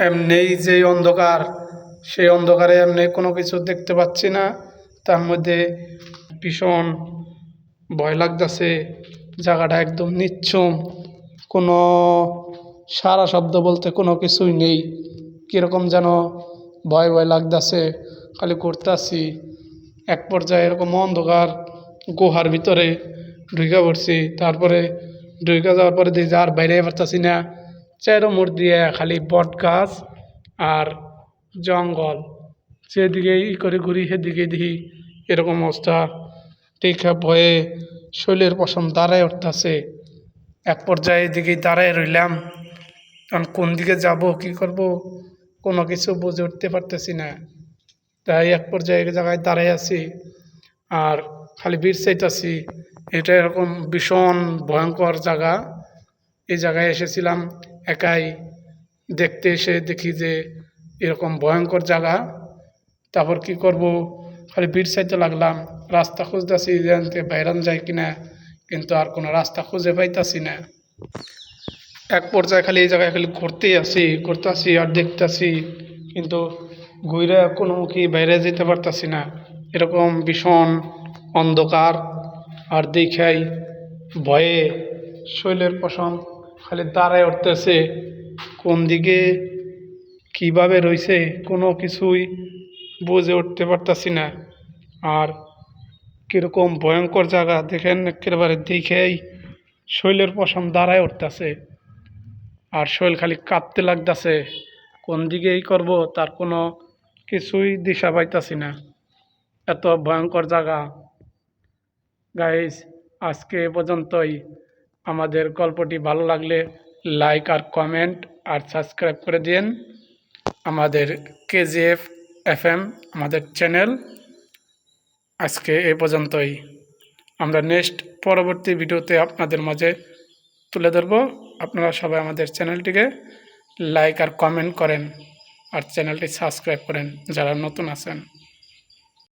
এমনিই যে অন্ধকার, সেই অন্ধকারে এমনি কোনো কিছু দেখতে পাচ্ছি না। তার মধ্যে ভীষণ ভয় লাগতেছে। জায়গাটা একদম নিচ্ছুম, কোনো সারা শব্দ বলতে কোনো কিছুই নেই। কীরকম যেন ভয় ভয় লাগতেছে, খালি ঘুরতেছি। এক পর্যায়ে এরকম অন্ধকার গুহার ভিতরে ঢুকে পড়ছি। তারপরে ঢুকে যাওয়ার পরে দেখি আর বাইরে পারতাছি না। চারো মোড় দিয়ে খালি বট গাছ আর জঙ্গল, যেদিকে করে ঘুরি সেদিকে দেখি এরকম অবস্থা। দেখা ভয়ে শৈলের পশম দাঁড়ায় উঠতেছে। এক পর্যায়ে এদিকে দাঁড়ায় রইলাম, কারণ কোন দিকে যাব কি করব কোনো কিছু বুঝে উঠতে পারতেছি না। তাই এক পর্যায়ে এক জায়গায় দাঁড়ায় আছি আর খালি বীর চাইতেছি। এটা এরকম ভীষণ ভয়ঙ্কর জায়গা। এই জায়গায় এসেছিলাম একাই, দেখতে এসে দেখি যে এরকম ভয়ঙ্কর জায়গা। তারপর কি করব, খালি বীর চাইতে লাগলাম। রাস্তা খুঁজতেছি যে বাইরান যায় কিনা, কিন্তু আর কোনো রাস্তা খুঁজে পাইতাছি না। এক পর্যায়ে খালি এই জায়গায় খালি ঘুরতেছি আর দেখতেছি, কিন্তু ঘুরে কোনো মুখী বাইরে যেতে পারতাছি না। এরকম ভীষণ অন্ধকার, আর দেখাই ভয়ে শৈলের পশম খালি দাঁড়ায় উঠতেছে। কোন দিকে কিভাবে রইছে কোনো কিছুই বুঝে উঠতে পারতাছি না। আর কিরকম ভয়ঙ্কর জায়গা দেখেন, একেবারে দেখেই শৈলের পশম দাঁড়ায় উঠতেছে আর শৈল খালি কাঁপতে লাগতেছে। কোন দিকে করব তার কোনো কিছুই দিশা পাইতাছি না। এত ভয়ঙ্কর জায়গা। গাইস, আজকে এ পর্যন্তই। আমাদের গল্পটি ভালো লাগলে লাইক আর কমেন্ট আর সাবস্ক্রাইব করে দিন আমাদের কেজিএফ এফএম আমাদের চ্যানেল। আজকে এ পর্যন্তই। আমরা পরবর্তী ভিডিওতে আপনাদের মাঝে তুলে ধরব। আপনারা সবাই আমাদের চ্যানেলটিকে লাইক আর কমেন্ট করেন আর চ্যানেলটি সাবস্ক্রাইব করেন যারা নতুন আছেন।